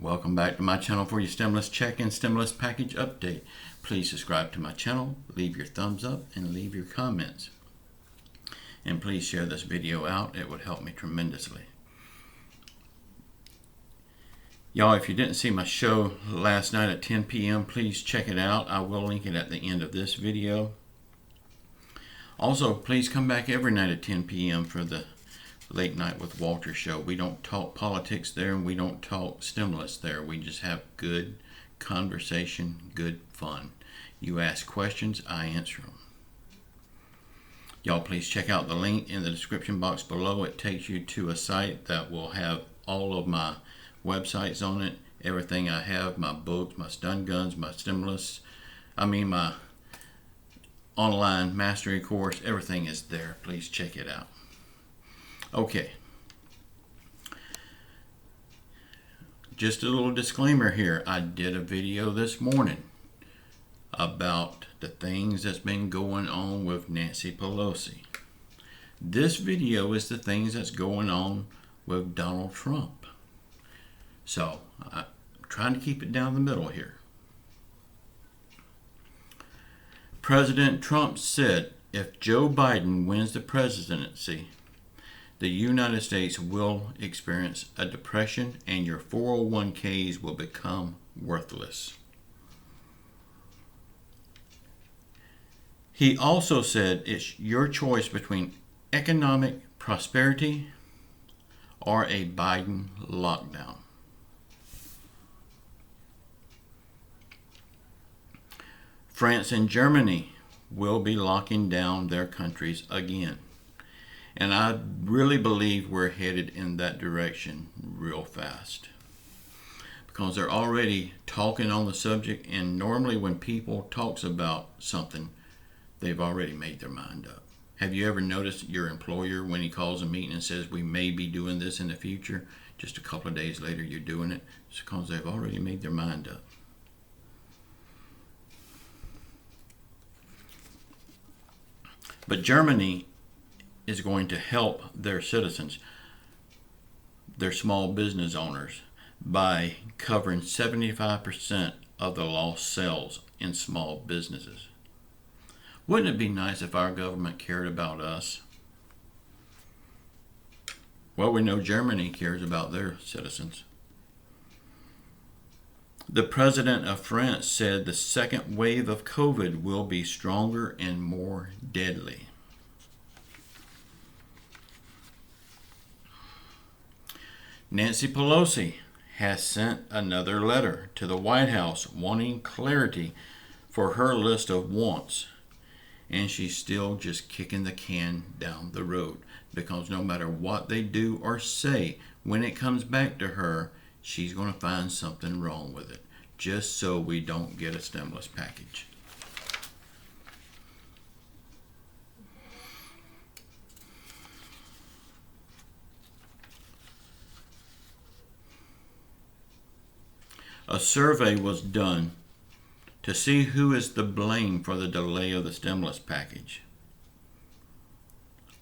Welcome back to my channel for your stimulus check and stimulus package update. Please subscribe to my channel, leave your thumbs up, and leave your comments. And please share this video out. It would help me tremendously. Y'all, if you didn't see my show last night at 10 p.m., please check it out. I will link it at the end of this video. Also, please come back every night at 10 p.m. for the Late Night with Walter show. We don't talk politics there, and we don't talk stimulus there. We just have good conversation, good fun. You ask questions, I answer them. Y'all, please check out the link in the description box below. It takes you to a site that will have all of my websites on it. Everything I have, my books, my stun guns, my stimulus, my online mastery course, everything is there. Please check it out. Okay. Just a little disclaimer here. I did a video this morning about the things that's been going on with Nancy Pelosi. This video is the things that's going on with Donald Trump. So, I'm trying to keep it down the middle here. President Trump said if Joe Biden wins the presidency, the United States will experience a depression and your 401ks will become worthless. He also said it's your choice between economic prosperity or a Biden lockdown. France and Germany will be locking down their countries again. And I really believe we're headed in that direction real fast. Because they're already talking on the subject, and normally when people talks about something, they've already made their mind up. Have you ever noticed your employer when he calls a meeting and says we may be doing this in the future, just a couple of days later you're doing it? It's because they've already made their mind up. But Germany is going to help their citizens, their small business owners, by covering 75% of the lost sales in small businesses. Wouldn't it be nice if our government cared about us? Well, we know Germany cares about their citizens. The president of France said the second wave of COVID will be stronger and more deadly. Nancy Pelosi has sent another letter to the White House wanting clarity for her list of wants. And she's still just kicking the can down the road, because no matter what they do or say, when it comes back to her, she's going to find something wrong with it, just so we don't get a stimulus package. A survey was done to see who is to blame for the delay of the stimulus package.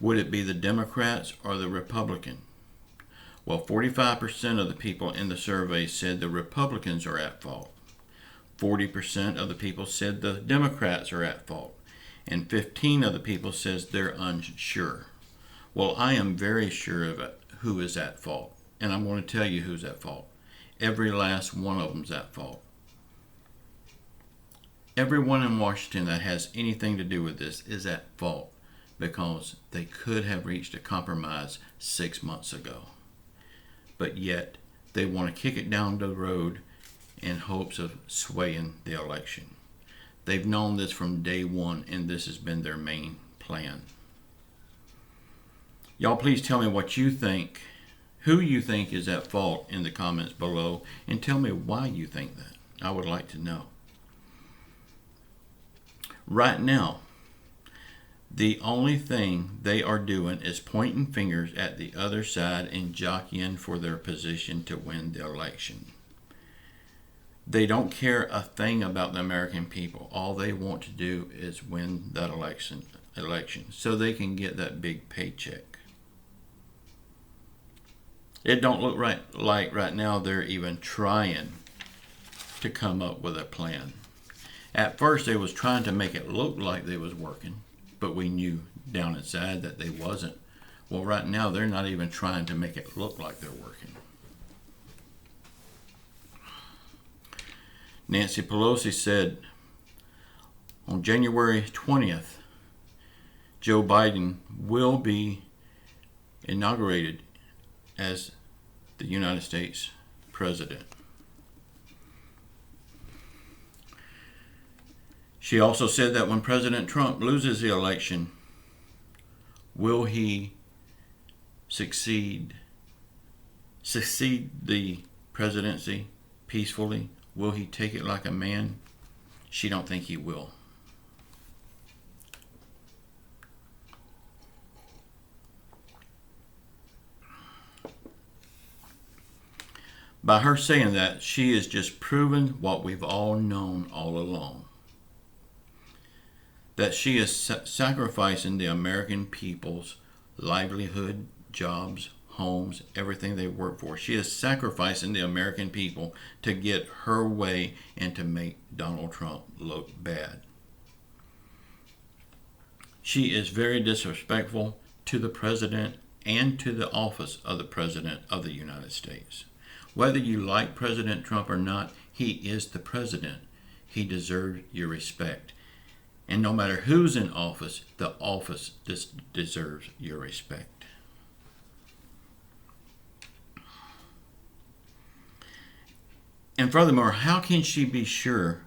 Would it be the Democrats or the Republicans? Well, 45% of the people in the survey said the Republicans are at fault. 40% of the people said the Democrats are at fault. And 15% of the people says they're unsure. Well, I am very sure of who is at fault. And I'm going to tell you who's at fault. Every last one of them's at fault. Everyone in Washington that has anything to do with this is at fault, because they could have reached a compromise 6 months ago. But yet, they want to kick it down the road in hopes of swaying the election. They've known this from day one, and this has been their main plan. Y'all, please tell me what you think, who you think is at fault in the comments below, and tell me why you think that. I would like to know. Right now, the only thing they are doing is pointing fingers at the other side and jockeying for their position to win the election. They don't care a thing about the American people. All they want to do is win that election so they can get that big paycheck. It don't look like right now they're even trying to come up with a plan. At first they was trying to make it look like they was working, but we knew down inside that they wasn't. Well, right now they're not even trying to make it look like they're working. Nancy Pelosi said on January 20th, Joe Biden will be inaugurated as the United States president. She also said that when President Trump loses the election, will he succeed the presidency peacefully? Will he take it like a man? She don't think he will. By her saying that, she is just proving what we've all known all along. That she is sacrificing the American people's livelihood, jobs, homes, everything they work for. She is sacrificing the American people to get her way and to make Donald Trump look bad. She is very disrespectful to the president and to the office of the president of the United States. Whether you like President Trump or not, he is the president. He deserves your respect. And no matter who's in office, the office deserves your respect. And furthermore, how can she be sure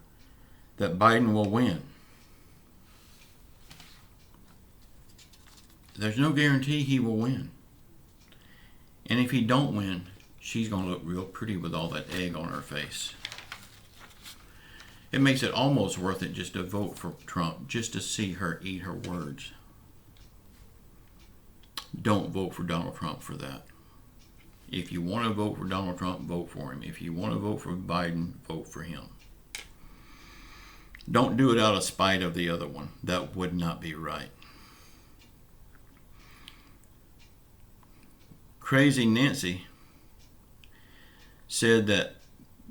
that Biden will win? There's no guarantee he will win. And if he don't win, she's going to look real pretty with all that egg on her face. It makes it almost worth it just to vote for Trump, just to see her eat her words. Don't vote for Donald Trump for that. If you want to vote for Donald Trump, vote for him. If you want to vote for Biden, vote for him. Don't do it out of spite of the other one. That would not be right. Crazy Nancy said that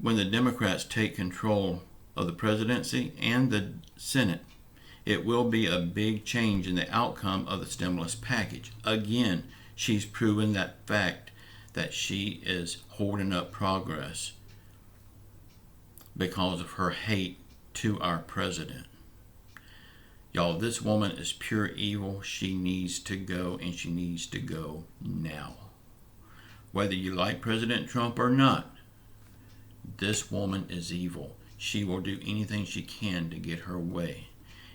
when the Democrats take control of the presidency and the Senate, it will be a big change in the outcome of the stimulus package. Again, she's proven that fact that she is holding up progress because of her hate to our president. Y'all, this woman is pure evil. She needs to go, and she needs to go now. Whether you like President Trump or not, this woman is evil. She will do anything she can to get her way.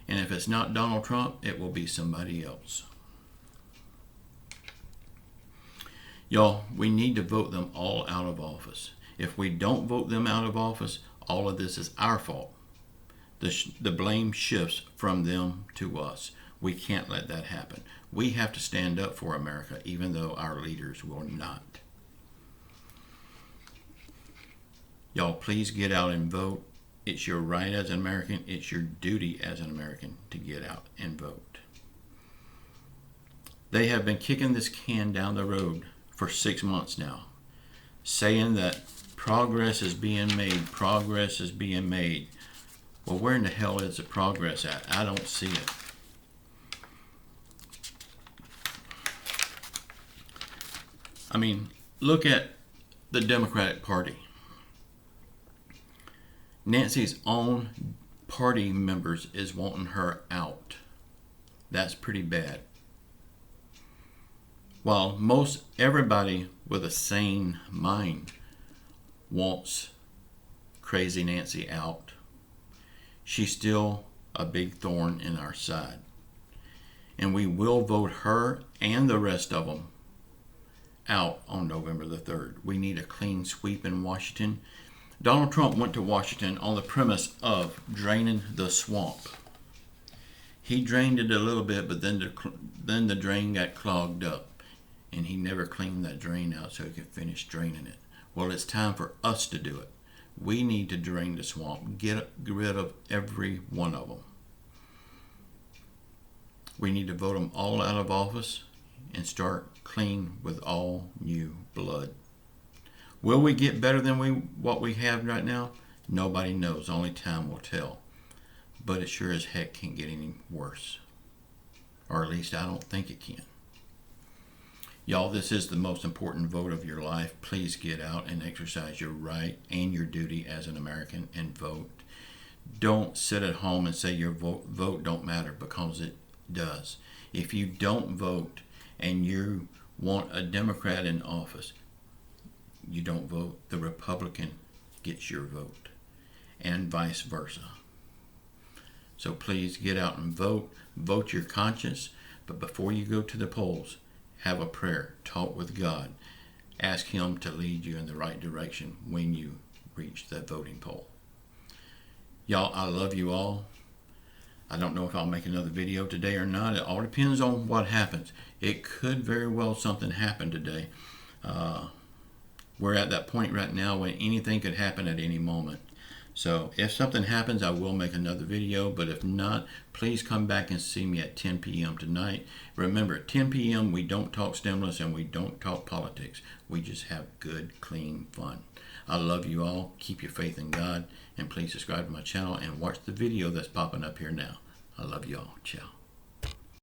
And if it's not Donald Trump, it will be somebody else. Y'all, we need to vote them all out of office. If we don't vote them out of office, all of this is our fault. The blame shifts from them to us. We can't let that happen. We have to stand up for America, even though our leaders will not. Y'all, please get out and vote. It's your right as an American. It's your duty as an American to get out and vote. They have been kicking this can down the road for 6 months now, saying that progress is being made. Progress is being made. Well, where in the hell is the progress at? I don't see it. I mean, look at the Democratic Party. Nancy's own party members is wanting her out. That's pretty bad. While most everybody with a sane mind wants Crazy Nancy out, she's still a big thorn in our side. And we will vote her and the rest of them out on November the 3rd. We need a clean sweep in Washington. Donald Trump went to Washington on the premise of draining the swamp. He drained it a little bit, but then the drain got clogged up, and he never cleaned that drain out so he could finish draining it. Well, it's time for us to do it. We need to drain the swamp, get rid of every one of them. We need to vote them all out of office and start clean with all new blood. Will we get better than what we have right now? Nobody knows. Only time will tell. But it sure as heck can't get any worse. Or at least I don't think it can. Y'all, this is the most important vote of your life. Please get out and exercise your right and your duty as an American and vote. Don't sit at home and say your vote don't matter, because it does. If you don't vote and you want a Democrat in office, you don't vote. The Republican gets your vote, and vice versa. So please get out and vote. Vote your conscience. But before you go to the polls, have a prayer. Talk with God. Ask Him to lead you in the right direction when you reach that voting poll. Y'all, I love you all. I don't know if I'll make another video today or not. It all depends on what happens. It could very well something happen today. We're at that point right now when anything could happen at any moment. So if something happens, I will make another video. But if not, please come back and see me at 10 p.m. tonight. Remember, at 10 p.m. we don't talk stimulus and we don't talk politics. We just have good, clean fun. I love you all. Keep your faith in God. And please subscribe to my channel and watch the video that's popping up here now. I love you all. Ciao.